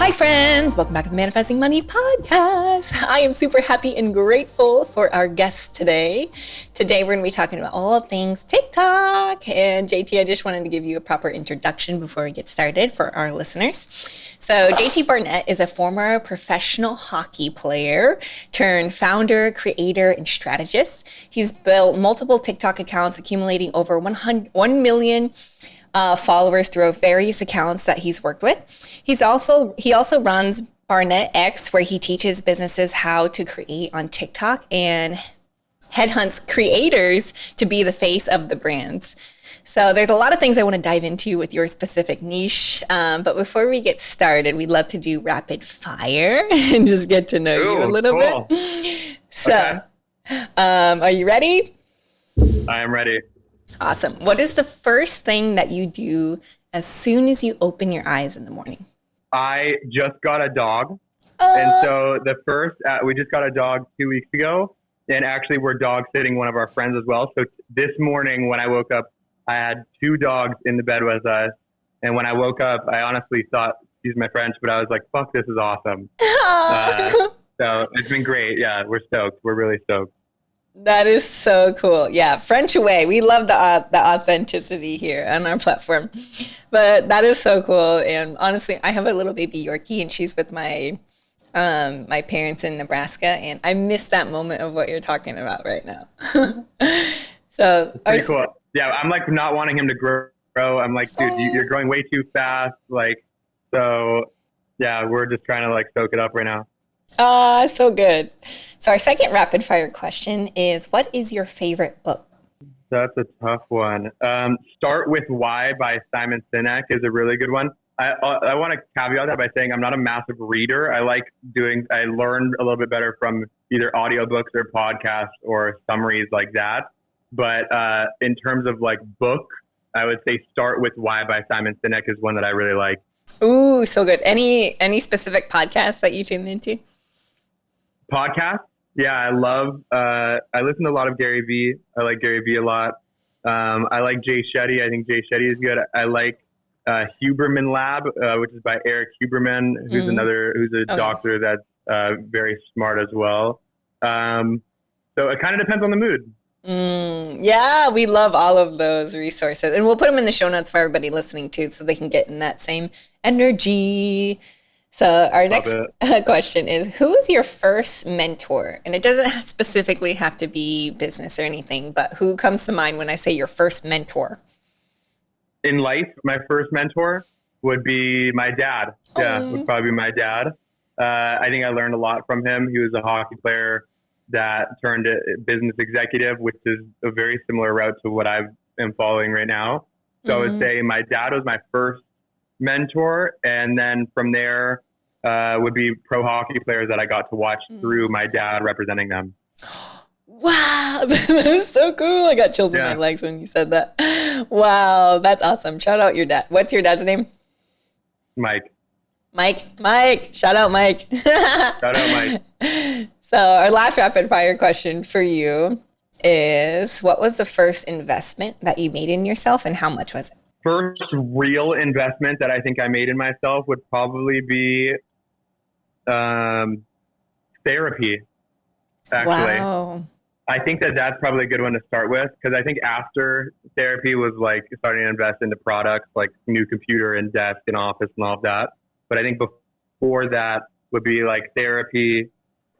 Hi friends, welcome back to the Manifesting Money podcast. I am super happy and grateful for our guests today. Today we're going to be talking about all things TikTok. And JT, I just wanted to give you a proper introduction before we get started for our listeners. So JT Barnett is a former professional hockey player turned founder, creator, and strategist. He's built multiple TikTok accounts accumulating over 1 million followers through various accounts that he's worked with. He also runs Barnett X, where he teaches businesses how to create on TikTok and headhunts creators to be the face of the brands. So there's a lot of things I want to dive into with your specific niche. But before we get started, we'd love to do rapid fire and just get to know you a little bit. So, are you ready? I am ready. Awesome. What is the first thing that you do as soon as you open your eyes in the morning? I just got a dog. And so we just got a dog 2 weeks ago. And actually we're dog sitting one of our friends as well. So this morning when I woke up, I had 2 dogs in the bed with us. And when I woke up, I honestly thought, excuse my French, but I was like, fuck, this is awesome. So it's been great. Yeah, we're stoked. We're really stoked. That is so cool. Yeah, French away. We love the authenticity here on our platform. But that is so cool. And honestly, I have a little baby Yorkie, and she's with my my parents in Nebraska, and I miss that moment of what you're talking about right now. So pretty cool. Yeah, I'm like not wanting him to grow. I'm like, dude, you're growing way too fast. Like, so yeah, we're just trying to like soak it up right now. So good. So our second rapid fire question is, what is your favorite book? That's a tough one. Start With Why by Simon Sinek is a really good one. I want to caveat that by saying I'm not a massive reader. I learn a little bit better from either audiobooks or podcasts or summaries like that. But in terms of like book, I would say Start With Why by Simon Sinek is one that I really like. Ooh, so good. Any specific podcasts that you tune into? Podcasts? Yeah, I listen to a lot of Gary Vee. I like Gary Vee a lot. I like Jay Shetty. I think Jay Shetty is good. I like Huberman Lab, which is by Eric Huberman, who's a doctor that's very smart as well. So it kind of depends on the mood. Yeah, we love all of those resources. And we'll put them in the show notes for everybody listening too, so they can get in that same energy. So our next question is, who is your first mentor? And it doesn't specifically have to be business or anything, but who comes to mind when I say your first mentor? In life, my first mentor would be my dad. Yeah, would probably be my dad. I think I learned a lot from him. He was a hockey player that turned a business executive, which is a very similar route to what I am following right now. So I would say my dad was my first mentor. And then from there would be pro hockey players that I got to watch through my dad representing them. Wow, that is so cool. I got chills in my legs when you said that. Wow, that's awesome. Shout out your dad. What's your dad's name? Mike. Shout out Mike. Shout out Mike. So our last rapid fire question for you is, what was the first investment that you made in yourself and how much was it? First real investment that I think I made in myself would probably be therapy, actually. Wow. I think that's probably a good one to start with, because I think after therapy was like starting to invest into products like new computer and desk and office and all of that. But I think before that would be like therapy,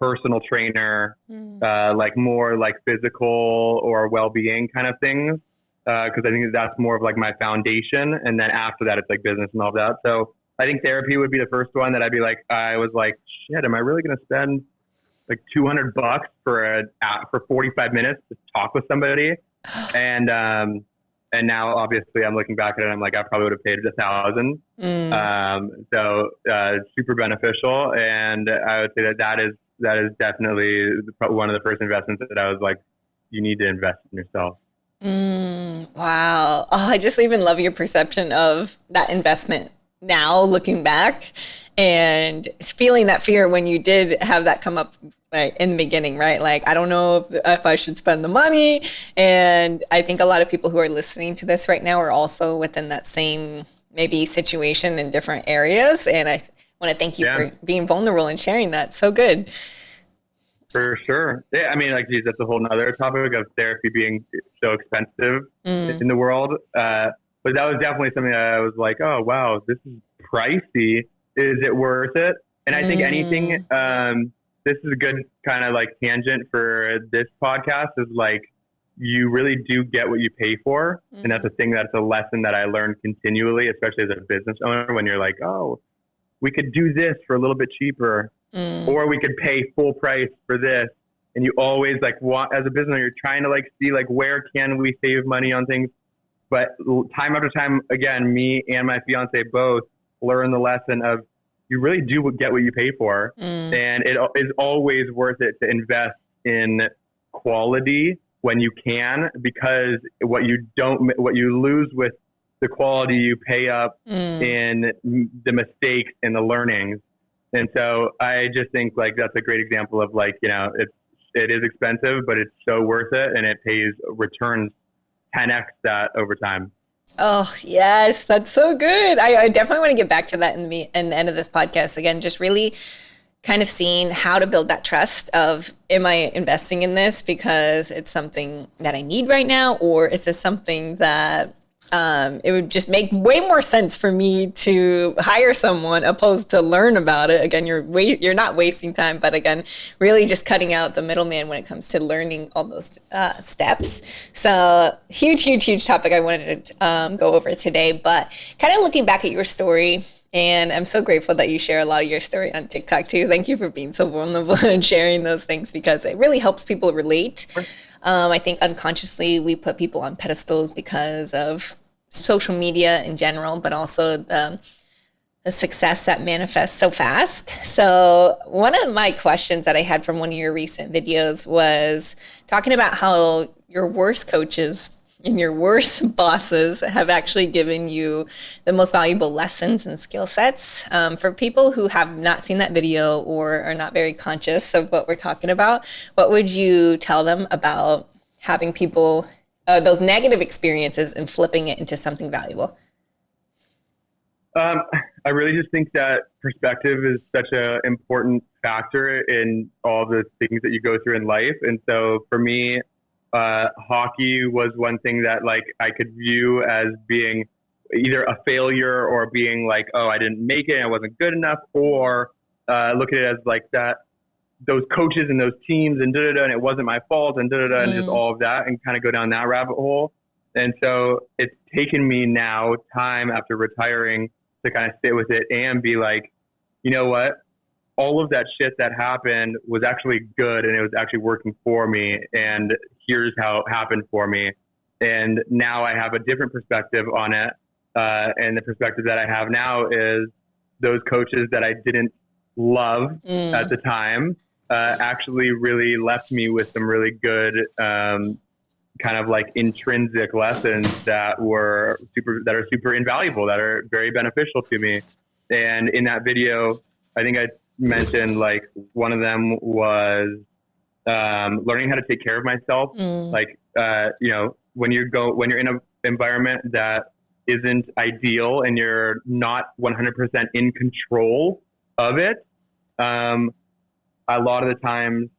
personal trainer, like more like physical or well-being kind of things. Because I think that's more of like my foundation. And then after that, it's like business and all that. So I think therapy would be the first one that I was like, shit, am I really going to spend like $200 for 45 minutes to talk with somebody? And now obviously I'm looking back at it, I'm like, I probably would have paid $1,000. So super beneficial. And I would say that is definitely one of the first investments that I was like, you need to invest in yourself. Wow. Oh, I just even love your perception of that investment now, looking back, and feeling that fear when you did have that come up like in the beginning, right? Like, I don't know if I should spend the money. And I think a lot of people who are listening to this right now are also within that same maybe situation in different areas. And want to thank you for being vulnerable and sharing that. So good. For sure. Yeah, I mean, like, geez, that's a whole nother topic of therapy being so expensive in the world. But that was definitely something that I was like, oh, wow, this is pricey. Is it worth it? And I think anything, this is a good kind of like tangent for this podcast, is like, you really do get what you pay for. And that's a lesson that I learned continually, especially as a business owner, when you're like, oh, we could do this for a little bit cheaper, or we could pay full price for this. And you always like want, as a business owner, you're trying to like see like, where can we save money on things? But time after time, again, me and my fiance both learn the lesson of, you really do get what you pay for. And it is always worth it to invest in quality when you can, because what you lose with the quality, you pay up in the mistakes and the learnings. And so I just think like that's a great example of like, you know, it is expensive, but it's so worth it, and it pays returns 10x that over time. Oh, yes. That's so good. I definitely want to get back to that in the end of this podcast. Again, just really kind of seeing how to build that trust of, am I investing in this because it's something that I need right now, or it's just something that it would just make way more sense for me to hire someone opposed to learn about it. Again, you're not wasting time, but again, really just cutting out the middleman when it comes to learning all those steps. So huge topic I wanted to go over today, but kind of looking back at your story, and I'm so grateful that you share a lot of your story on TikTok too. Thank you for being so vulnerable and sharing those things, because it really helps people relate. I think unconsciously we put people on pedestals because of social media in general, but also the success that manifests so fast. So one of my questions that I had from one of your recent videos was talking about how your worst coaches and your worst bosses have actually given you the most valuable lessons and skill sets. For people who have not seen that video or are not very conscious of what we're talking about, what would you tell them about having people, those negative experiences, and flipping it into something valuable? I really just think that perspective is such an important factor in all the things that you go through in life. And so for me, hockey was one thing that like I could view as being either a failure or being like, oh, I didn't make it, I wasn't good enough, or look at it as like that, those coaches and those teams and and it wasn't my fault and and just all of that, and kind of go down that rabbit hole. And so it's taken me now, time after retiring, to kind of sit with it and be like, you know what? All of that shit that happened was actually good, and it was actually working for me. And here's how it happened for me. And now I have a different perspective on it. And the perspective that I have now is those coaches that I didn't love at the time actually really left me with some really good kind of like intrinsic lessons that are super invaluable, that are very beneficial to me. And in that video, I think I mentioned like one of them was learning how to take care of myself. Like you know, when you're in an environment that isn't ideal and you're not 100% in control of it, a lot of the times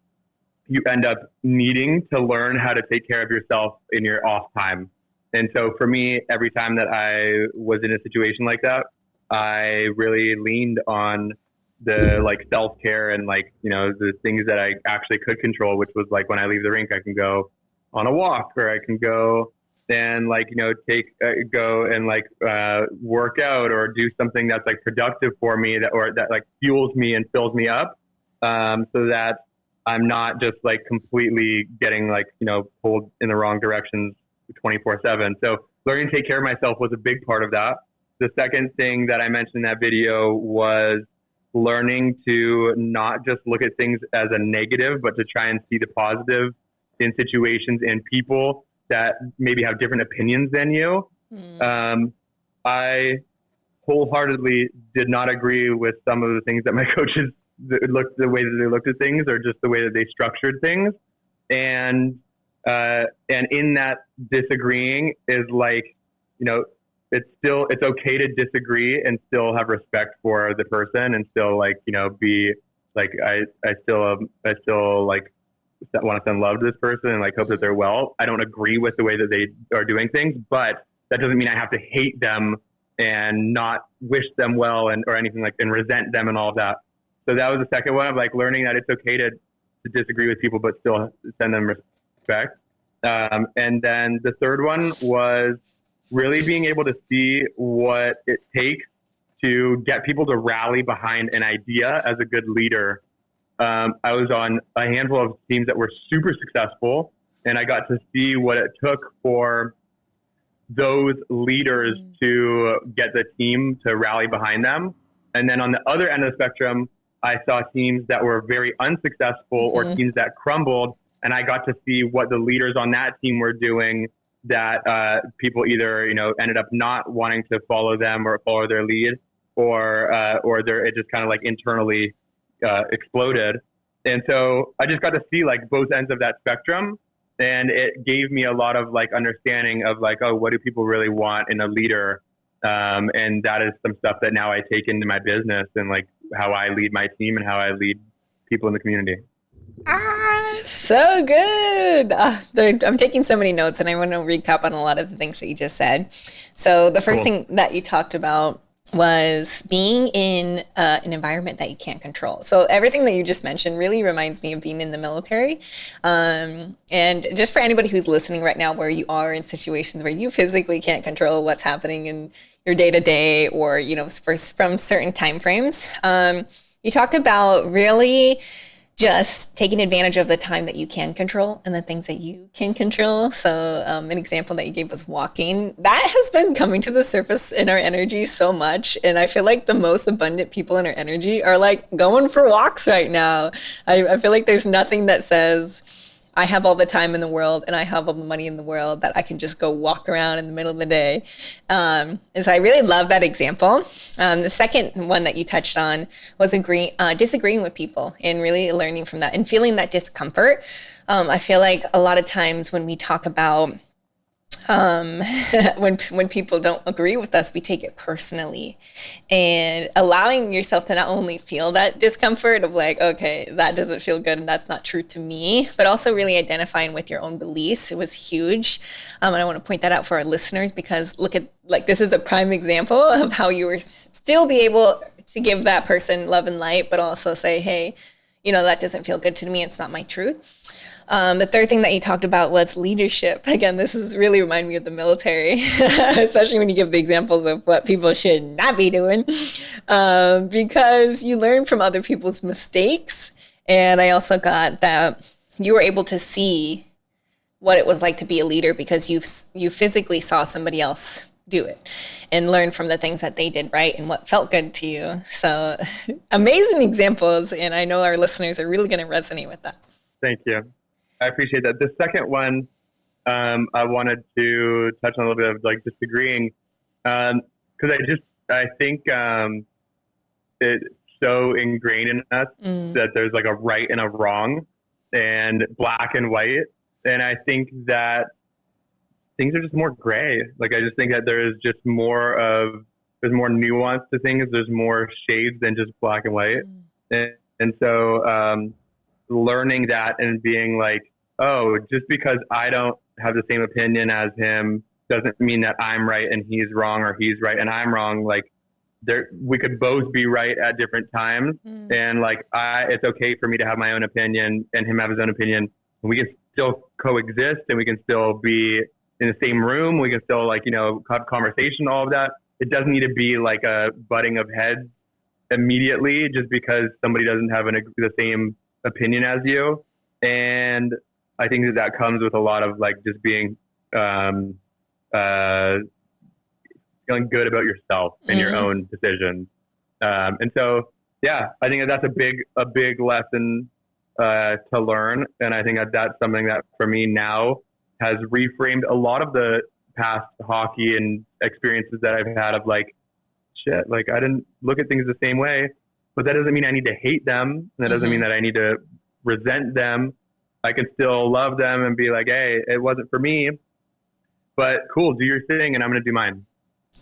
you end up needing to learn how to take care of yourself in your off time. And so for me, every time that I was in a situation like that, I really leaned on the like self-care and like, you know, the things that I actually could control, which was like when I leave the rink, I can go on a walk, or I can go and like, you know, go and like work out or do something that's like productive for me, that like fuels me and fills me up, so that I'm not just like completely getting like, you know, pulled in the wrong directions 24/7. So learning to take care of myself was a big part of that. The second thing that I mentioned in that video was learning to not just look at things as a negative, but to try and see the positive in situations and people that maybe have different opinions than you. I wholeheartedly did not agree with some of the things that my coaches the way that they looked at things, or just the way that they structured things. And in that disagreeing is like, you know, it's okay to disagree and still have respect for the person and still like, be like, I still like want to send love to this person and like hope that they're well. I don't agree with the way that they are doing things, but that doesn't mean I have to hate them and not wish them well or anything like, and resent them and all of that. So that was the second one of like learning that it's okay to disagree with people, but still send them respect. And then the third one was really being able to see what it takes to get people to rally behind an idea as a good leader. I was on a handful of teams that were super successful, and I got to see what it took for those leaders to get the team to rally behind them. And then on the other end of the spectrum, I saw teams that were very unsuccessful or teams that crumbled, and I got to see what the leaders on that team were doing that people either, ended up not wanting to follow them or follow their lead, or it just kind of like internally exploded. And so I just got to see like both ends of that spectrum, and it gave me a lot of like understanding of like, oh, what do people really want in a leader? And that is some stuff that now I take into my business and like how I lead my team and how I lead people in the community. So good. I'm taking so many notes, and I want to recap on a lot of the things that you just said. So the first thing that you talked about was being in an environment that you can't control. So everything that you just mentioned really reminds me of being in the military. And just for anybody who's listening right now, where you are in situations where you physically can't control what's happening in your day to day, or, from certain time frames, you talked about really just taking advantage of the time that you can control and the things that you can control. So an example that you gave was walking. That has been coming to the surface in our energy so much. And I feel like the most abundant people in our energy are like going for walks right now. I feel like there's nothing that says I have all the time in the world and I have all the money in the world that I can just go walk around in the middle of the day. And so I really love that example. The second one that you touched on was disagreeing with people and really learning from that and feeling that discomfort. I feel like a lot of times when we talk about when people don't agree with us, we take it personally, and allowing yourself to not only feel that discomfort of like, okay, that doesn't feel good and that's not true to me, but also really identifying with your own beliefs. It was huge. And I want to point that out for our listeners, because look at, like, this is a prime example of how you were still be able to give that person love and light, but also say, hey, that doesn't feel good to me. It's not my truth. The third thing that you talked about was leadership. Again, this is really remind me of the military, especially when you give the examples of what people should not be doing, because you learn from other people's mistakes. And I also got that you were able to see what it was like to be a leader because you physically saw somebody else do it and learn from the things that they did right and what felt good to you. So amazing examples. And I know our listeners are really going to resonate with that. Thank you. I appreciate that. The second one, I wanted to touch on a little bit of like disagreeing, because I think it's so ingrained in us that there's like a right and a wrong and black and white. And I think that things are just more gray. Like, I just think that there's more nuance to things. There's more shades than just black and white. And so, learning that and being like, oh, just because I don't have the same opinion as him doesn't mean that I'm right and he's wrong, or he's right and I'm wrong. Like, we could both be right at different times. And like, it's okay for me to have my own opinion and him have his own opinion. We can still coexist, and we can still be in the same room. We can still like, have conversation, all of that. It doesn't need to be like a butting of heads immediately just because somebody doesn't have the same opinion as you. And I think that comes with a lot of like just being feeling good about yourself and your own decisions. And so, yeah, I think that's a big lesson to learn. And I think that that's something that for me now has reframed a lot of the past hockey and experiences that I've had of like, shit, like I didn't look at things the same way, but that doesn't mean I need to hate them. And that doesn't mean that I need to resent them. I can still love them and be like, hey, it wasn't for me, but cool, do your thing and I'm going to do mine.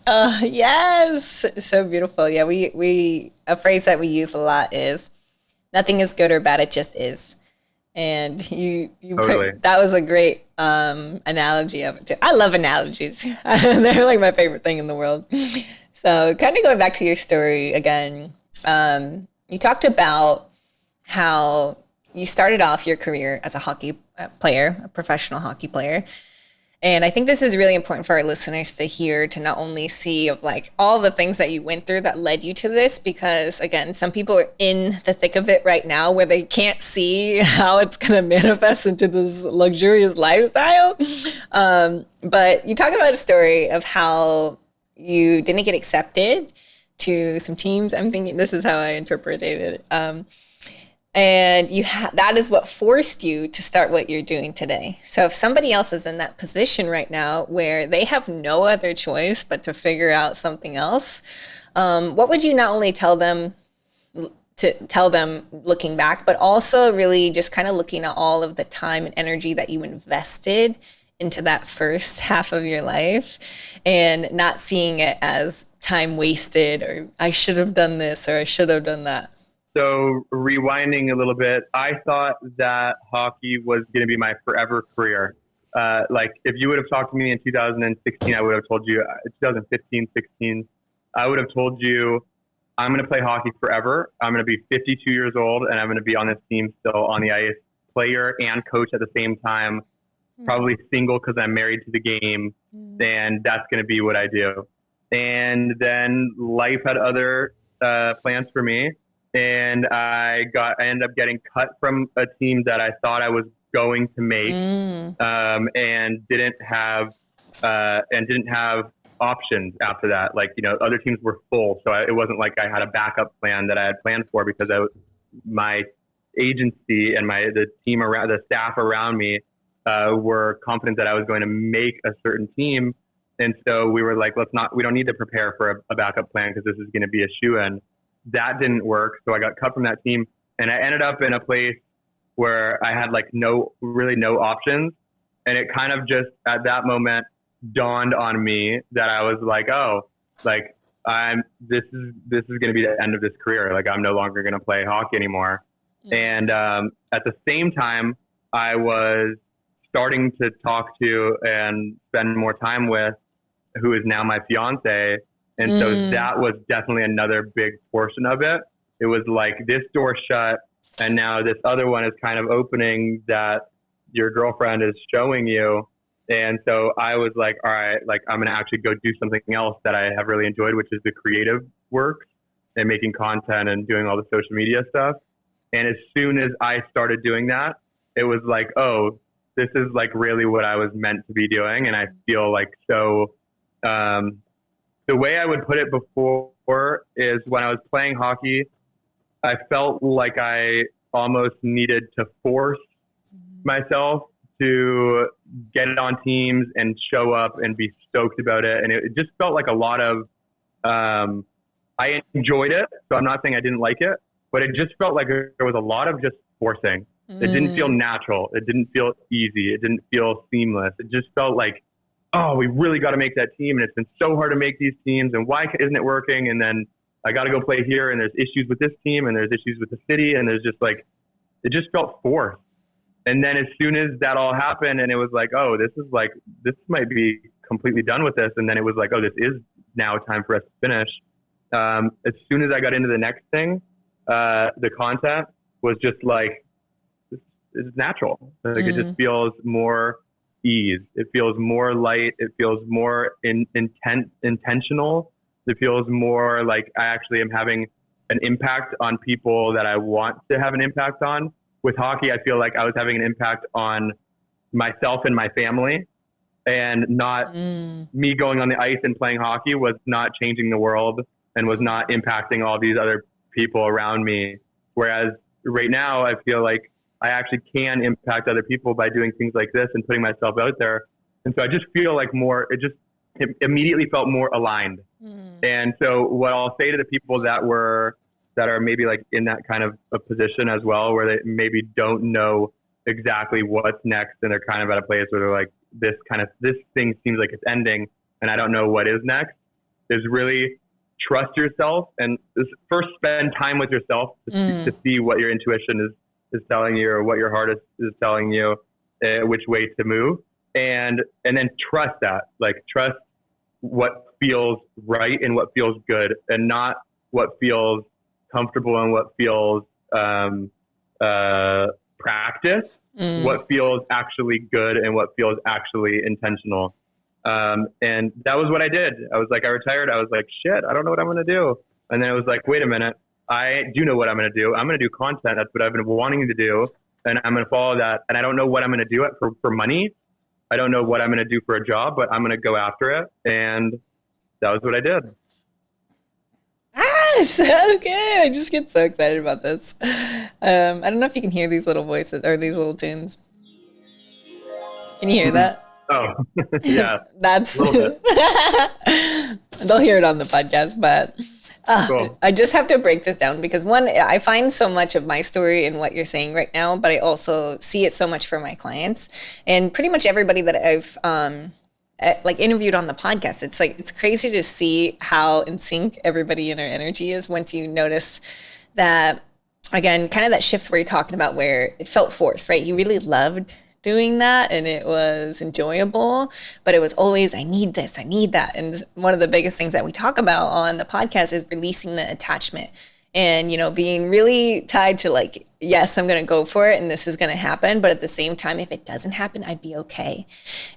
Yes, so beautiful. Yeah, we a phrase that we use a lot is nothing is good or bad, it just is. And you Totally. put that was a great analogy of it too. I love analogies. They're like my favorite thing in the world. So kind of going back to your story again, you talked about how you started off your career as a hockey player, a professional hockey player. And I think this is really important for our listeners to hear, to not only see of like all the things that you went through that led you to this, because again, some people are in the thick of it right now where they can't see how it's going to manifest into this luxurious lifestyle. But you talk about a story of how you didn't get accepted to some teams. I'm thinking this is how I interpreted it. And that is what forced you to start what you're doing today. So if somebody else is in that position right now where they have no other choice but to figure out something else, what would you not only tell them looking back, but also really just kind of looking at all of the time and energy that you invested into that first half of your life and not seeing it as time wasted or I should have done this or I should have done that? So rewinding a little bit, I thought that hockey was going to be my forever career. Like if you would have talked to me in 2016, I would have told you, 2015, 16, I would have told you, I'm going to play hockey forever. I'm going to be 52 years old and I'm going to be on this team still on the ice, player and coach at the same time, probably single because I'm married to the game. And that's going to be what I do. And then life had other plans for me. And I ended up getting cut from a team that I thought I was going to make, and didn't have options after that. Like, other teams were full. So it wasn't like I had a backup plan that I had planned for because my agency and the staff around me, were confident that I was going to make a certain team. And so we were like, we don't need to prepare for a backup plan because this is going to be a shoo-in. That didn't work. So I got cut from that team and I ended up in a place where I had like no options. And it kind of just at that moment dawned on me that I was like, this is going to be the end of this career. Like I'm no longer going to play hockey anymore. And, at the same time, I was starting to talk to and spend more time with who is now my fiance. And so that was definitely another big portion of it. It was like this door shut and now this other one is kind of opening that your girlfriend is showing you. And so I was like, all right, like I'm going to actually go do something else that I have really enjoyed, which is the creative work and making content and doing all the social media stuff. And as soon as I started doing that, it was like, oh, this is like really what I was meant to be doing. And I feel like so, the way I would put it before is when I was playing hockey, I felt like I almost needed to force myself to get on teams and show up and be stoked about it. And it just felt like a lot of, I enjoyed it. So I'm not saying I didn't like it, but it just felt like there was a lot of just forcing. It didn't feel natural. It didn't feel easy. It didn't feel seamless. It just felt like, oh, we really got to make that team. And it's been so hard to make these teams. And why isn't it working? And then I got to go play here. And there's issues with this team. And there's issues with the city. And there's just like, it just felt forced. And then as soon as that all happened and it was like, oh, this might be completely done with this. And then it was like, oh, this is now time for us to finish. As soon as I got into the next thing, the content was just like, this is natural. Like it just feels more ease. It feels more light. It feels more intentional. It feels more like I actually am having an impact on people that I want to have an impact on. With hockey, I feel like I was having an impact on myself and my family, and not me going on the ice and playing hockey was not changing the world and was not impacting all these other people around me. Whereas right now, I feel like I actually can impact other people by doing things like this and putting myself out there. And so I just feel like it immediately felt more aligned. And so what I'll say to the people that are maybe like in that kind of a position as well, where they maybe don't know exactly what's next. And they're kind of at a place where they're like, this thing seems like it's ending and I don't know what is next. is really trust yourself and first spend time with yourself to see what your intuition is telling you, or what your heart is telling you, which way to move. And then trust that, like trust what feels right and what feels good, and not what feels comfortable and what feels practice, what feels actually good and what feels actually intentional. And that was what I did. I was like, I retired. I was like, shit, I don't know what I'm going to do. And then I was like, wait a minute, I do know what I'm going to do. I'm going to do content. That's what I've been wanting to do. And I'm going to follow that. And I don't know what I'm going to do it for money. I don't know what I'm going to do for a job, but I'm going to go after it. And that was what I did. Ah, so good. I just get so excited about this. I don't know if you can hear these little voices or these little tunes. Can you hear that? Oh, yeah. That's they'll hear it on the podcast, but cool. I just have to break this down because one, I find so much of my story in what you're saying right now, but I also see it so much for my clients and pretty much everybody that I've like interviewed on the podcast. It's like, it's crazy to see how in sync everybody in our energy is once you notice that, again, kind of that shift where you're talking about where it felt forced, right? You really loved doing that and it was enjoyable, but it was always, I need this, I need that. And one of the biggest things that we talk about on the podcast is releasing the attachment and, you know, being really tied to like, yes, I'm going to go for it and this is going to happen. But at the same time, if it doesn't happen, I'd be okay.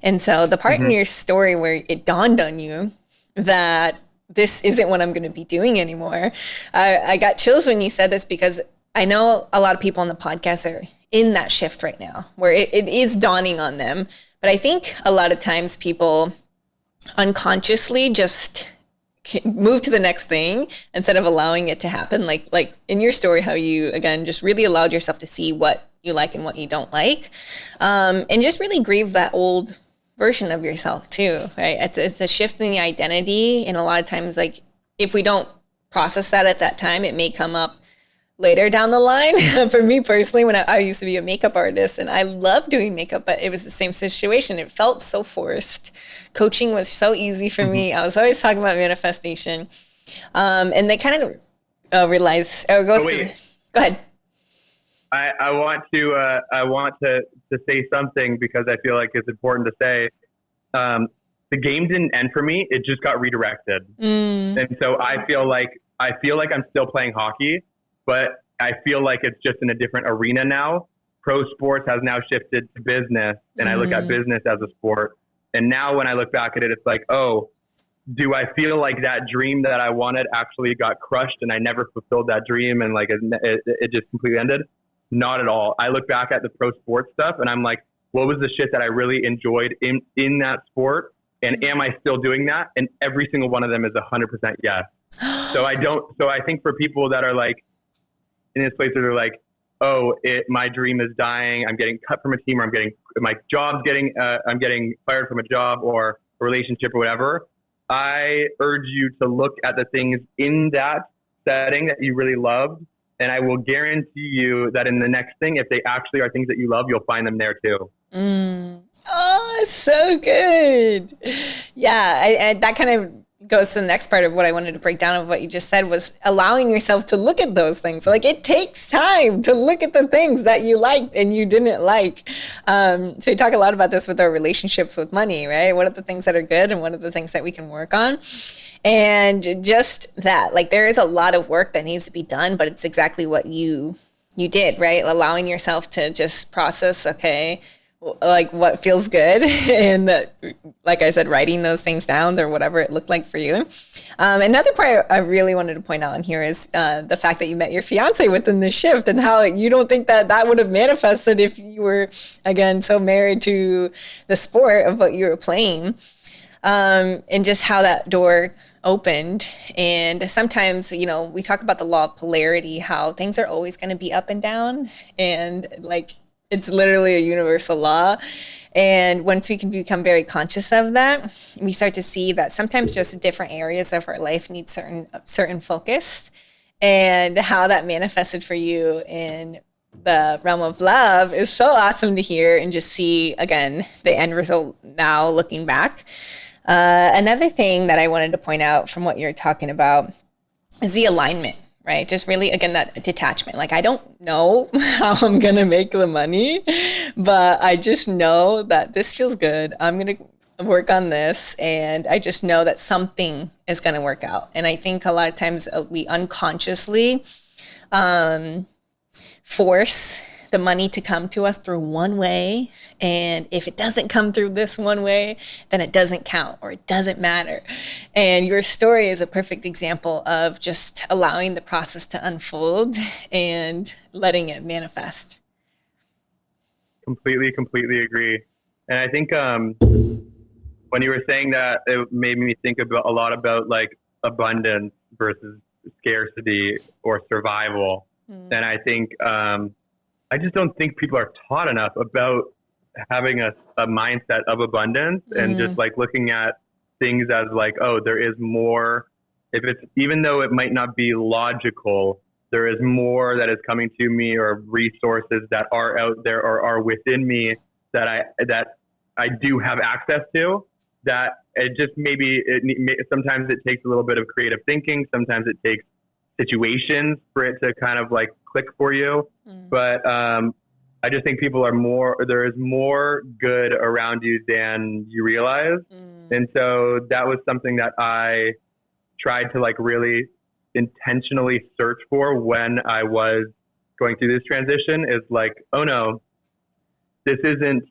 And so the part in your story where it dawned on you that this isn't what I'm going to be doing anymore. I got chills when you said this because I know a lot of people on the podcast are in that shift right now where it is dawning on them. But I think a lot of times people unconsciously just move to the next thing instead of allowing it to happen. Like in your story, how you, again, just really allowed yourself to see what you like and what you don't like. And just really grieve that old version of yourself too, right? It's a shift in the identity. And a lot of times, like if we don't process that at that time, it may come up later down the line. For me personally, when I used to be a makeup artist and I loved doing makeup, but it was the same situation. It felt so forced. Coaching was so easy for me. I was always talking about manifestation. And they kind of realize, go ahead. I want to say something because I feel like it's important to say. The game didn't end for me. It just got redirected. And so I feel like I'm still playing hockey, but I feel like it's just in a different arena now. Pro sports has now shifted to business, and I look at business as a sport. And now when I look back at it, it's like, oh, do I feel like that dream that I wanted actually got crushed and I never fulfilled that dream and like it just completely ended? Not at all. I look back at the pro sports stuff and I'm like, what was the shit that I really enjoyed in that sport? And am I still doing that? And every single one of them is 100% yes. So I think for people that are like, in this place where they're like, oh, my dream is dying. I'm getting cut from a team, or I'm getting I'm getting fired from a job or a relationship or whatever. I urge you to look at the things in that setting that you really loved. And I will guarantee you that in the next thing, if they actually are things that you love, you'll find them there too. Oh, so good. Yeah. That kind of goes to the next part of what I wanted to break down of what you just said was allowing yourself to look at those things. Like it takes time to look at the things that you liked and you didn't like. So we talk a lot about this with our relationships with money, right? What are the things that are good and what are the things that we can work on? And just that, like there is a lot of work that needs to be done, but it's exactly what you did, right? Allowing yourself to just process, okay, like what feels good and like I said, writing those things down or whatever it looked like for you. Another part I really wanted to point out in here is the fact that you met your fiance within the shift and how you don't think that would have manifested if you were, again, so married to the sport of what you were playing, and just how that door opened. And sometimes, you know, we talk about the law of polarity, how things are always going to be up and down, and like it's literally a universal law. And once we can become very conscious of that, we start to see that sometimes just different areas of our life need certain focus, and how that manifested for you in the realm of love is so awesome to hear and just see, again, the end result now looking back. Another thing that I wanted to point out from what you're talking about is the alignment, right? Just really, again, that detachment. Like, I don't know how I'm going to make the money, but I just know that this feels good. I'm going to work on this. And I just know that something is going to work out. And I think a lot of times we unconsciously force the money to come to us through one way. And if it doesn't come through this one way, then it doesn't count or it doesn't matter. And your story is a perfect example of just allowing the process to unfold and letting it manifest. Completely agree. And I think when you were saying that, it made me think about a lot about like abundance versus scarcity or survival. And I think I just don't think people are taught enough about having a mindset of abundance and just like looking at things as like, oh, there is more. If it's, even though it might not be logical, there is more that is coming to me, or resources that are out there or are within me that I do have access to. That it just sometimes it takes a little bit of creative thinking. Sometimes it takes situations for it to kind of like click for you. But I just think there is more good around you than you realize. And so that was something that I tried to like really intentionally search for when I was going through this transition, is like, oh no, this isn't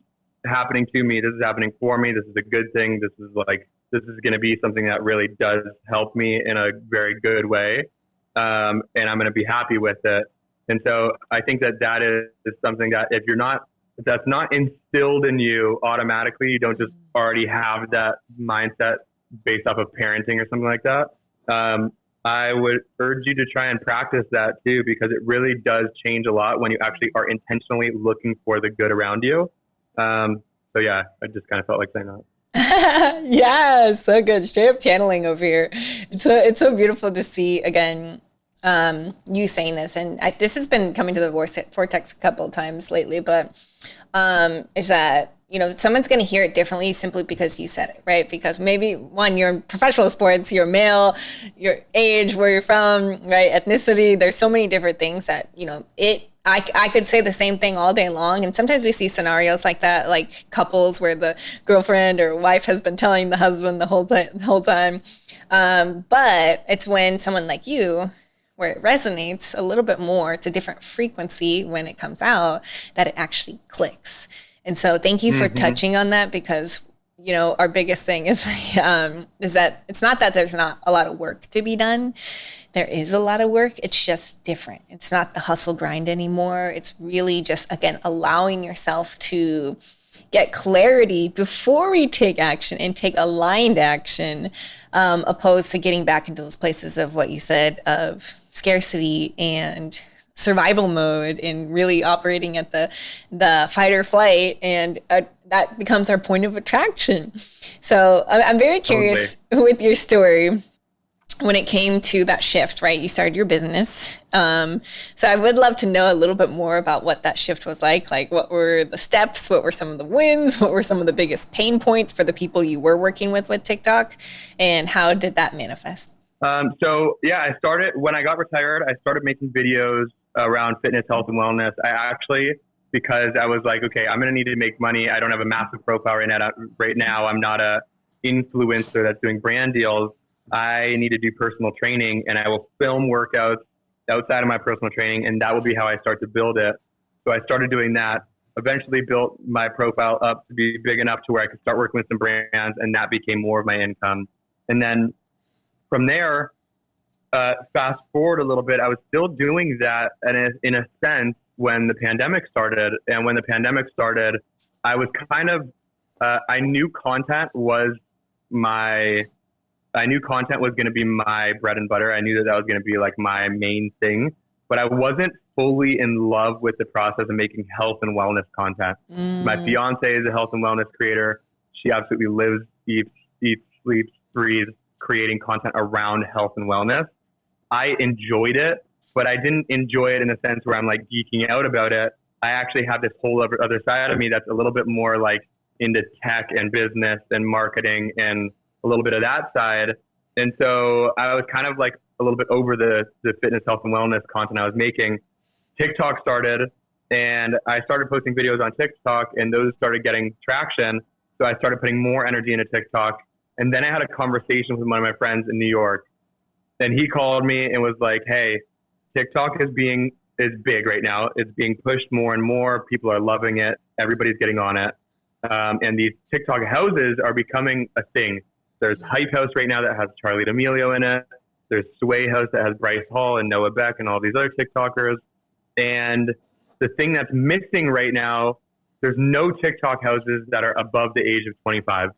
happening to me. This is happening for me. This is a good thing. This is going to be something that really does help me in a very good way. And I'm going to be happy with it. And so I think that is something that if that's not instilled in you automatically, you don't just already have that mindset based off of parenting or something like that. I would urge you to try and practice that too, because it really does change a lot when you actually are intentionally looking for the good around you. So yeah, I just kind of felt like saying that. Yeah, so good. Straight up channeling over here. It's so beautiful to see again, you saying this, and this has been coming to the vortex a couple of times lately, but is that, someone's going to hear it differently simply because you said it, right? Because maybe one, you're in professional sports, you're male, your age, where you're from, right? Ethnicity. There's so many different things that, I could say the same thing all day long. And sometimes we see scenarios like that, like couples where the girlfriend or wife has been telling the husband the whole time. But it's when someone like you, where it resonates a little bit more, it's a different frequency when it comes out, that it actually clicks. And so thank you for touching on that, because, our biggest thing is that it's not that there's not a lot of work to be done. There is a lot of work. It's just different. It's not the hustle grind anymore. It's really just, again, allowing yourself to get clarity before we take action and take aligned action, opposed to getting back into those places of what you said, of scarcity and survival mode, and really operating at the fight or flight. And that becomes our point of attraction. So I'm very curious with your story when it came to that shift, right? You started your business. So I would love to know a little bit more about what that shift was like. Like, what were the steps? What were some of the wins? What were some of the biggest pain points for the people you were working with TikTok? And how did that manifest? So yeah, when I got retired, I started making videos around fitness, health, and wellness. Because I was like, okay, I'm going to need to make money. I don't have a massive profile right now. I'm not a influencer that's doing brand deals. I need to do personal training, and I will film workouts outside of my personal training, and that will be how I start to build it. So I started doing that, eventually built my profile up to be big enough to where I could start working with some brands, and that became more of my income. And then from there, fast forward a little bit, I was still doing that in a sense when the pandemic started. And when the pandemic started, I was kind of, I knew content was going to be my bread and butter. I knew that was going to be like my main thing, but I wasn't fully in love with the process of making health and wellness content. My fiance is a health and wellness creator. She absolutely lives, eats, sleeps, breathes, creating content around health and wellness. I enjoyed it, but I didn't enjoy it in the sense where I'm like geeking out about it. I actually have this whole other side of me that's a little bit more like into tech and business and marketing and a little bit of that side. And so I was kind of like a little bit over the fitness, health, and wellness content I was making. TikTok started, and I started posting videos on TikTok, and those started getting traction. So I started putting more energy into TikTok. And then I had a conversation with one of my friends in New York, and he called me and was like, hey, TikTok is big right now. It's being pushed more and more. People are loving it. Everybody's getting on it. And these TikTok houses are becoming a thing. There's Hype House right now that has Charlie D'Amelio in it. There's Sway House that has Bryce Hall and Noah Beck and all these other TikTokers. And the thing that's missing right now, there's no TikTok houses that are above the age of 25.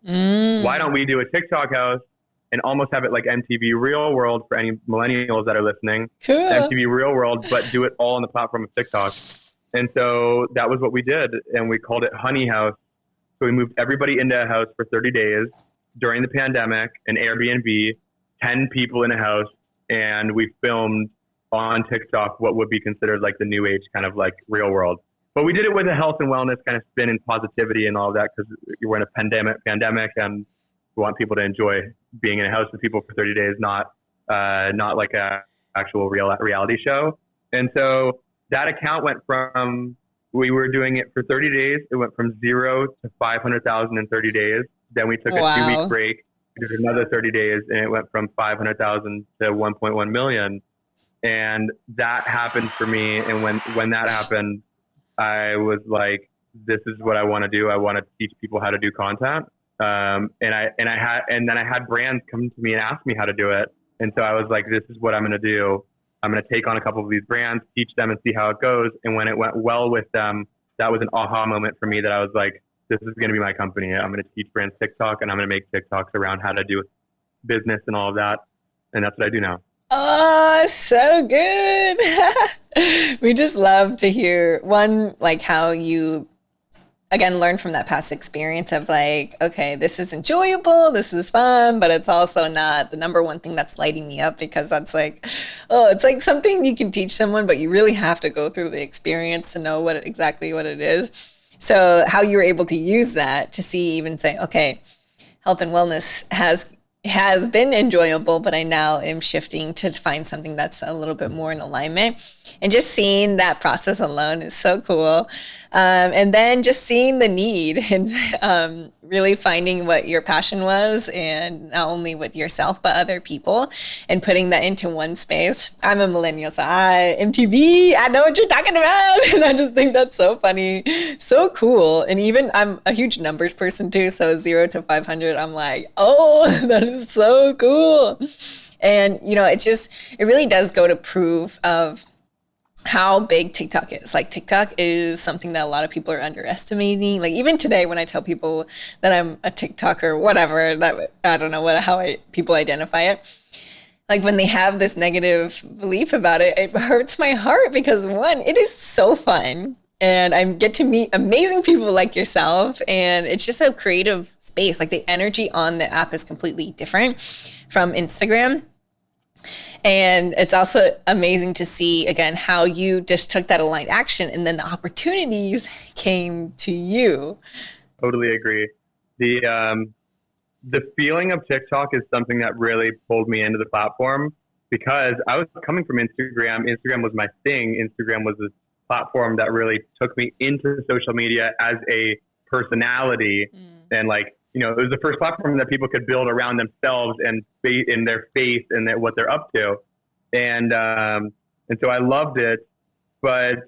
Why don't we do a TikTok house and almost have it like MTV Real World for any millennials that are listening? Cool. MTV Real World, but do it all on the platform of TikTok. And so that was what we did. And we called it Honey House. So we moved everybody into a house for 30 days during the pandemic, an Airbnb, 10 people in a house. And we filmed on TikTok what would be considered like the new age kind of like real world. But we did it with a health and wellness kind of spin and positivity and all of that, because we're in a pandemic and we want people to enjoy being in a house with people for 30 days, not like a actual reality show. And so that account went from, we were doing it for 30 days. It went from 0 to 500,000 in 30 days. Then we took a 2-week break. We did another 30 days, and it went from 500,000 to 1.1 million. And that happened for me. And when that happened, I was like, this is what I want to do. I want to teach people how to do content. And then I had brands come to me and ask me how to do it. And so I was like, this is what I'm going to do. I'm going to take on a couple of these brands, teach them, and see how it goes. And when it went well with them, that was an aha moment for me that I was like, this is going to be my company. I'm going to teach brands TikTok, and I'm going to make TikToks around how to do business and all of that. And that's what I do now. Oh, so good. We just love to hear one, like how you, again, learn from that past experience of like, okay, this is enjoyable, this is fun, but it's also not the number one thing that's lighting me up, because that's like, oh, it's like something you can teach someone, but you really have to go through the experience to know exactly what it is. So how you were able to use that to see, even say, okay, health and wellness has been enjoyable, but I now am shifting to find something that's a little bit more in alignment. And just seeing that process alone is so cool. And then just seeing the need and really finding what your passion was, and not only with yourself, but other people, and putting that into one space. I'm a millennial, so MTV, I know what you're talking about. And I just think that's so funny, so cool. And even I'm a huge numbers person too. So 0 to 500, I'm like, oh, that is so cool. And, you know, it really does go to proof of how big TikTok is. Like, TikTok is something that a lot of people are underestimating. Like, even today when I tell people that I'm a TikToker, whatever, that I don't know people identify it. Like, when they have this negative belief about it, it hurts my heart, because one, it is so fun. And I get to meet amazing people like yourself. And it's just a creative space. Like, the energy on the app is completely different from Instagram. And it's also amazing to see, again, how you just took that aligned action, and then the opportunities came to you. Totally agree. The feeling of TikTok is something that really pulled me into the platform, because I was coming from Instagram. Instagram was my thing. Instagram was this platform that really took me into social media as a personality. And like, you know, it was the first platform that people could build around themselves and in their faith and what they're up to. And so I loved it. But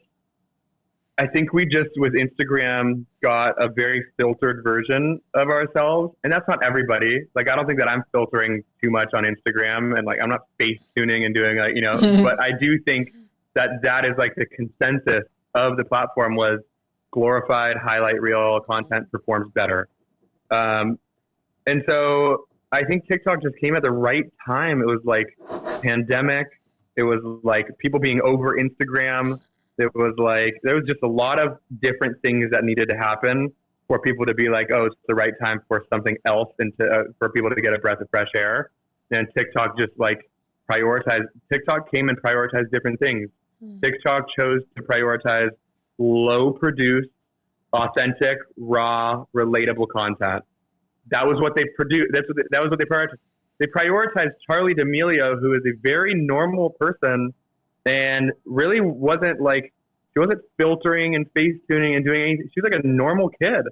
I think we just, with Instagram, got a very filtered version of ourselves. And that's not everybody. Like, I don't think that I'm filtering too much on Instagram, and like, I'm not face tuning and doing like, you know, but I do think that is like the consensus of the platform was glorified highlight reel content performs better. And so I think TikTok just came at the right time. It was like pandemic. It was like people being over Instagram. It was like, there was just a lot of different things that needed to happen for people to be like, oh, it's the right time for something else, and for people to get a breath of fresh air. And TikTok just like TikTok came and prioritized different things. TikTok chose to prioritize low produced, authentic, raw, relatable content. that was what they produced. That was what they prioritized. They prioritized Charlie D'Amelio, who is a very normal person and really wasn't like, she wasn't filtering and face tuning and doing anything. She's like a normal kid.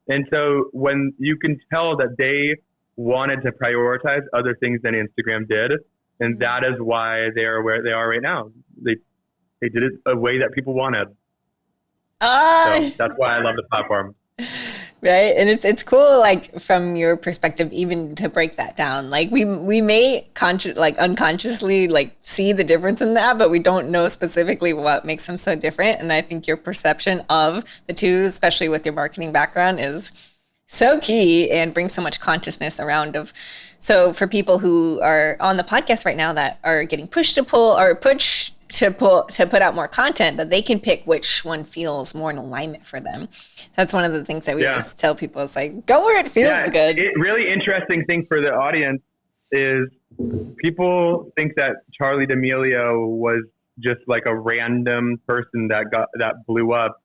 And so when you can tell that they wanted to prioritize other things than Instagram did, and that is why they are where they are right now. They did it a way that people wanted. So that's why I love the platform. Right. And it's cool, like from your perspective, even to break that down. Like we may unconsciously like see the difference in that, but we don't know specifically what makes them so different. And I think your perception of the two, especially with your marketing background, is so key and brings so much consciousness around of. So for people who are on the podcast right now that are getting pushed to put out more content, that they can pick which one feels more in alignment for them. That's one of the things that we always tell people is like, go where it feels good. Really interesting thing for the audience is people think that Charlie D'Amelio was just like a random person that blew up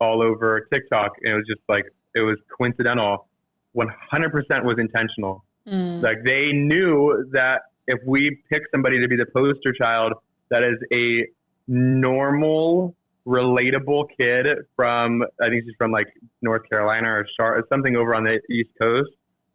all over TikTok. And it was just like, it was coincidental. 100% was intentional. Like they knew that if we pick somebody to be the poster child, that is a normal, relatable kid from, I think she's from like North Carolina or Charlotte, something over on the East Coast.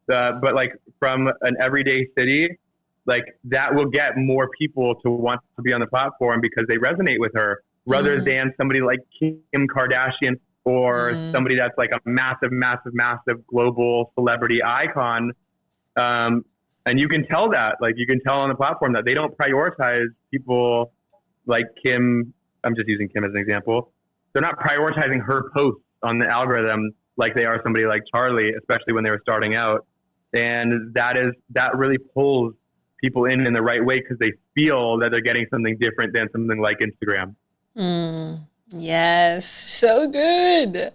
But like from an everyday city, like that will get more people to want to be on the platform because they resonate with her rather than somebody like Kim Kardashian or somebody that's like a massive, massive, massive global celebrity icon. And you can tell that, like you can tell on the platform that they don't prioritize people like Kim. I'm just using Kim as an example. They're not prioritizing her posts on the algorithm like they are somebody like Charlie, especially when they were starting out. And that really pulls people in the right way because they feel that they're getting something different than something like Instagram. Yes, so good.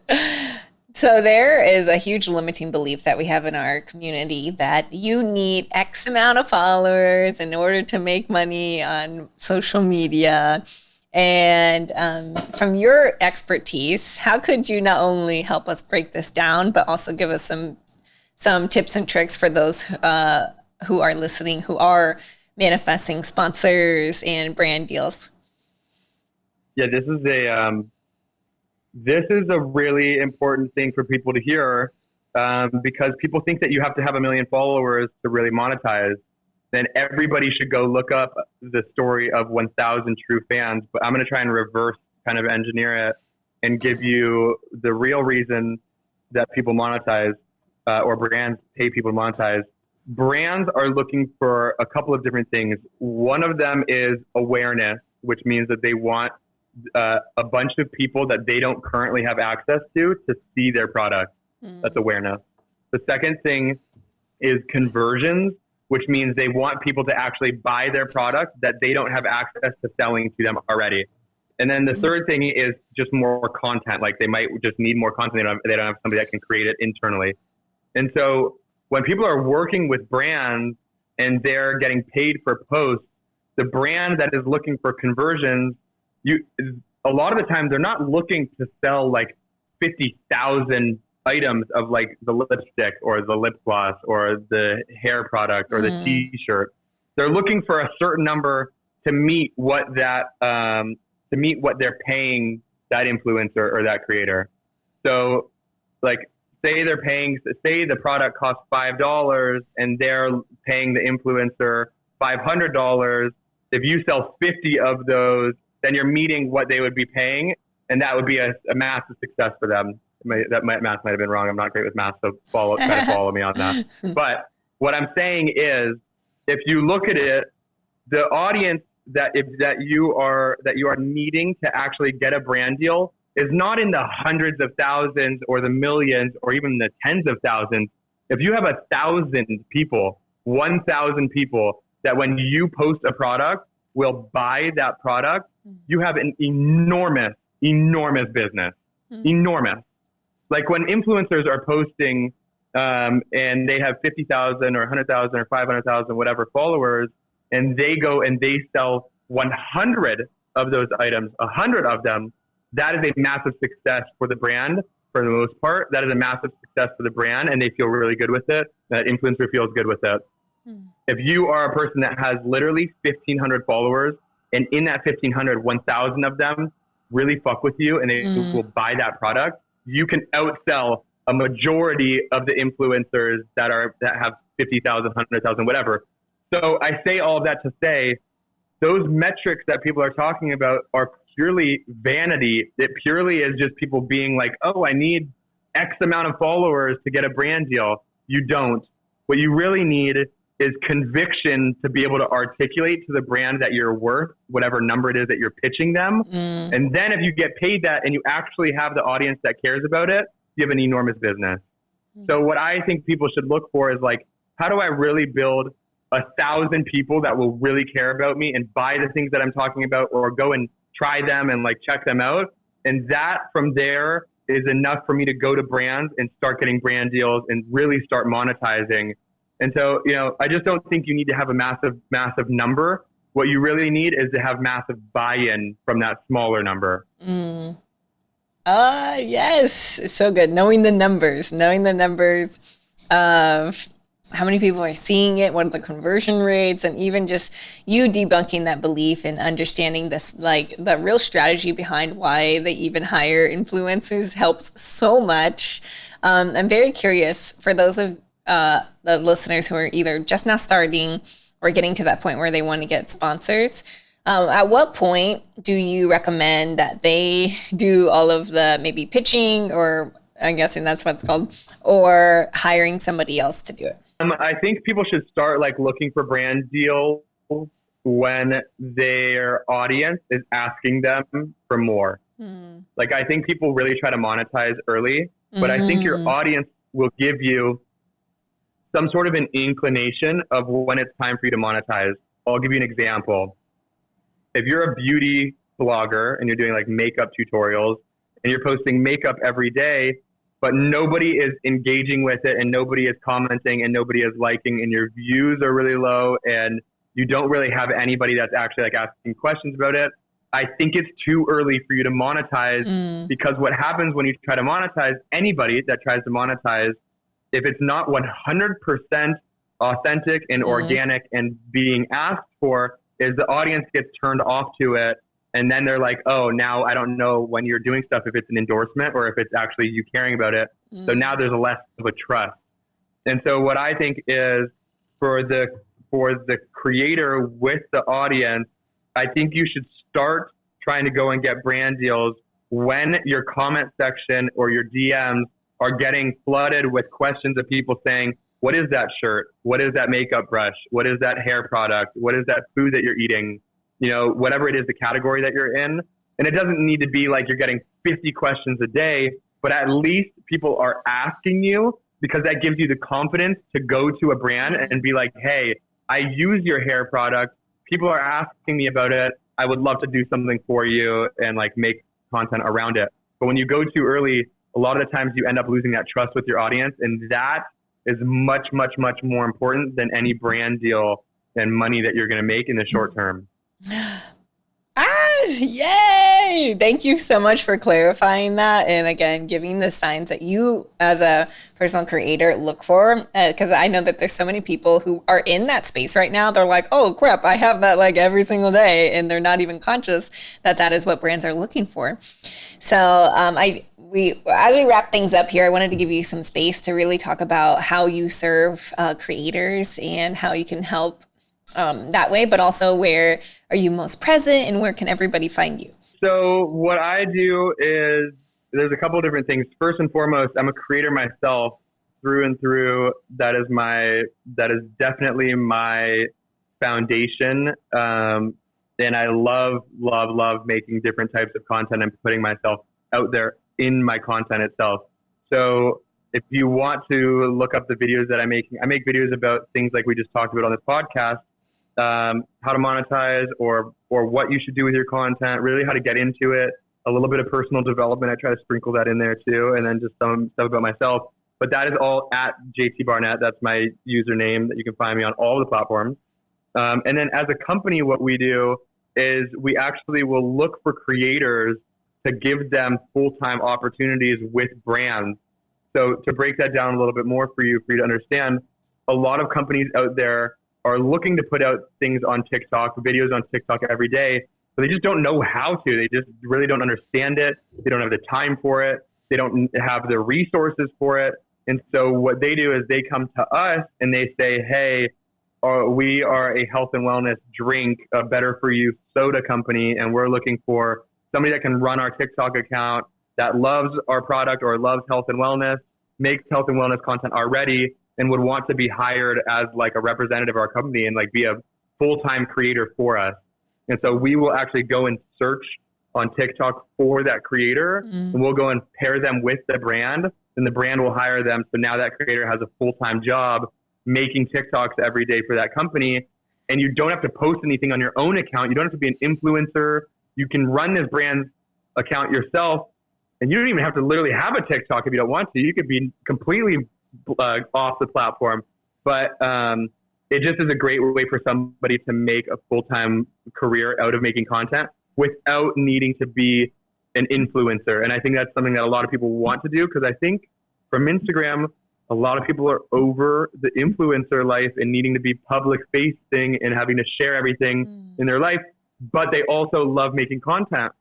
So there is a huge limiting belief that we have in our community that you need X amount of followers in order to make money on social media. And from your expertise, how could you not only help us break this down, but also give us some tips and tricks for those who are listening, who are manifesting sponsors and brand deals? Yeah, this is a really important thing for people to hear because people think that you have to have 1 million followers to really monetize. Then everybody should go look up the story of 1,000 true fans. But I'm going to try and reverse kind of engineer it and give you the real reason that people monetize or brands pay people to monetize. Brands are looking for a couple of different things. One of them is awareness, which means that they want a bunch of people that they don't currently have access to see their product. That's awareness. The second thing is conversions, which means they want people to actually buy their product that they don't have access to selling to them already. And then the third thing is just more content. Like they might just need more content. They don't have somebody that can create it internally. And so when people are working with brands and they're getting paid for posts, the brand that is looking for conversions, a lot of the time they're not looking to sell like 50,000 items of like the lipstick or the lip gloss or the hair product or the t-shirt. They're looking for a certain number to meet what they're paying that influencer or that creator. So like say the product costs $5 and they're paying the influencer $500. If you sell 50 of those, then you're meeting what they would be paying, and that would be a massive success for them. That math might have been wrong. I'm not great with math, so try to follow me on that. But what I'm saying is, if you look at it, the audience that you are needing to actually get a brand deal is not in the hundreds of thousands or the millions or even the tens of thousands. If you have 1,000 people, 1,000 people that when you post a product will buy that product, you have an enormous business. Enormous. Like when influencers are posting and they have 50,000 or 100,000 or 500,000, whatever followers, and they go and they sell 100 of those items, 100 of them, that is a massive success for the brand for the most part, that is a massive success for the brand and they feel really good with it. That influencer feels good with it. If you are a person that has literally 1,500 followers and in that 1,500, 1,000 of them really fuck with you and they will buy that product, you can outsell a majority of the influencers that have 50,000, 100,000, whatever. So I say all of that to say, those metrics that people are talking about are purely vanity. It purely is just people being like, oh, I need X amount of followers to get a brand deal. You don't. What you really need is conviction to be able to articulate to the brand that you're worth whatever number it is that you're pitching them. And then if you get paid that and you actually have the audience that cares about it, you have an enormous business. So what I think people should look for is like, how do I really build 1,000 people that will really care about me and buy the things that I'm talking about or go and try them and like check them out. And that from there is enough for me to go to brands and start getting brand deals and really start monetizing. And so, you know, I just don't think you need to have a massive, massive number. What you really need is to have massive buy-in from that smaller number. Yes. So good. Knowing the numbers of how many people are seeing it, what are the conversion rates, and even just you debunking that belief and understanding this, like the real strategy behind why they even hire influencers helps so much. I'm very curious for those of the listeners who are either just now starting or getting to that point where they want to get sponsors. At what point do you recommend that they do all of the maybe pitching, or I'm guessing that's what it's called, or hiring somebody else to do it? I think people should start like looking for brand deals when their audience is asking them for more. Like I think people really try to monetize early, but I think your audience will give you some sort of an inclination of when it's time for you to monetize. I'll give you an example. If you're a beauty blogger and you're doing like makeup tutorials and you're posting makeup every day, but nobody is engaging with it and nobody is commenting and nobody is liking and your views are really low and you don't really have anybody that's actually like asking questions about it, I think it's too early for you to monetize because what happens when you try to monetize, anybody that tries to monetize, if it's not 100% authentic and organic and being asked for, is the audience gets turned off to it. And then they're like, oh, now I don't know when you're doing stuff, if it's an endorsement or if it's actually you caring about it. So now there's a less of a trust. And so what I think is for the creator with the audience, I think you should start trying to go and get brand deals when your comment section or your DMs are getting flooded with questions of people saying, what is that shirt? What is that makeup brush? What is that hair product? What is that food that you're eating? You know, whatever it is, the category that you're in. And it doesn't need to be like you're getting 50 questions a day, but at least people are asking you because that gives you the confidence to go to a brand and be like, hey, I use your hair product. People are asking me about it. I would love to do something for you and like make content around it. But when you go too early, a lot of the times you end up losing that trust with your audience. And that is much, much, much more important than any brand deal and money that you're going to make in the short term. Yay! Thank you so much for clarifying that. And again, giving the signs that you as a personal creator look for. Because I know that there's so many people who are in that space right now. They're like, oh crap, I have that like every single day. And they're not even conscious that that is what brands are looking for. So as we wrap things up here, I wanted to give you some space to really talk about how you serve creators and how you can help that way, but also where are you most present and where can everybody find you? So what I do is there's a couple of different things. First and foremost, I'm a creator myself through and through. That is definitely my foundation. And I love making different types of content and putting myself out there in my content itself. So if you want to look up the videos that I'm making, I make videos about things like we just talked about on this podcast, how to monetize or what you should do with your content, really how to get into it, a little bit of personal development. I try to sprinkle that in there too. And then just some stuff about myself, but that is all at JT Barnett. That's my username that you can find me on all the platforms. And then as a company, what we do is we actually will look for creators to give them full-time opportunities with brands. So to break that down a little bit more for you to understand, a lot of companies out there are looking to put out things on TikTok, videos on TikTok every day, but they just don't know how to. They just really don't understand it. They don't have the time for it. They don't have the resources for it. And so what they do is they come to us and they say, hey, we are a health and wellness drink, a better for you soda company, and we're looking for somebody that can run our TikTok account that loves our product or loves health and wellness, makes health and wellness content already, and would want to be hired as like a representative of our company and like be a full-time creator for us. And so we will actually go and search on TikTok for that creator, and we'll go and pair them with the brand, and the brand will hire them. So now that creator has a full-time job making TikToks every day for that company. And you don't have to post anything on your own account. You don't have to be an influencer. You can run this brand's account yourself, and you don't even have to literally have a TikTok if you don't want to. You could be completely off the platform. But it just is a great way for somebody to make a full-time career out of making content without needing to be an influencer. And I think that's something that a lot of people want to do, because I think from Instagram, a lot of people are over the influencer life and needing to be public facing and having to share everything in their life, but they also love making content.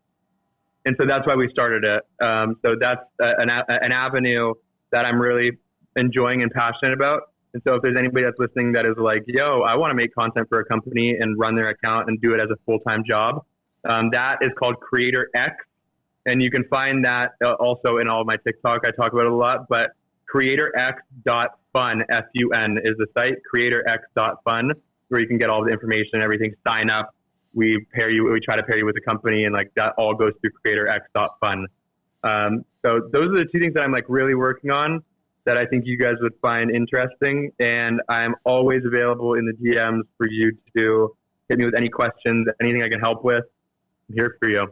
And so that's why we started it. So that's an avenue that I'm really enjoying and passionate about. And so if there's anybody that's listening that is like, yo, I want to make content for a company and run their account and do it as a full-time job, that is called creatorx. And you can find that also in all of my TikTok. I talk about it a lot, but creatorx.fun, F-U-N is the site, creatorx.fun, where you can get all the information and everything, sign up. We try to pair you with a company, and like that all goes through creatorx.fun. So those are the two things that I'm like really working on that I think you guys would find interesting. And I'm always available in the DMs for you to hit me with any questions, anything I can help with. I'm here for you.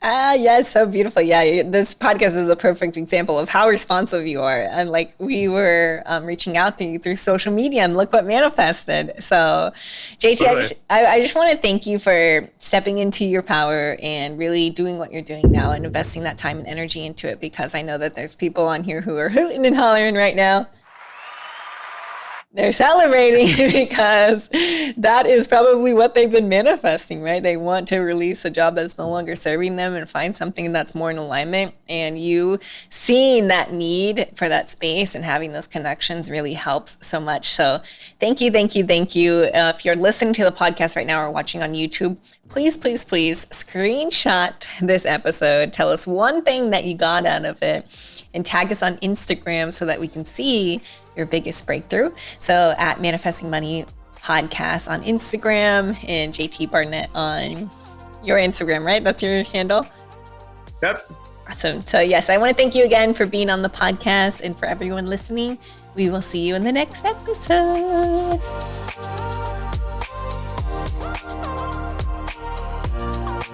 Yes, so beautiful. Yeah, this podcast is a perfect example of how responsive you are. And like we were reaching out to you through social media, and look what manifested. So JT, I just want to thank you for stepping into your power and really doing what you're doing now and investing that time and energy into it, because I know that there's people on here who are hooting and hollering right now. They're celebrating because that is probably what they've been manifesting, right? They want to release a job that's no longer serving them and find something that's more in alignment. And you seeing that need for that space and having those connections really helps so much. So thank you, thank you, thank you. If you're listening to the podcast right now or watching on YouTube, please, please, please screenshot this episode. Tell us one thing that you got out of it, and tag us on Instagram so that we can see your biggest breakthrough. So at Manifesting Money Podcast on Instagram, and JT Barnett on your Instagram, right? That's your handle? Yep. Awesome. So yes, I want to thank you again for being on the podcast, and for everyone listening. We will see you in the next episode.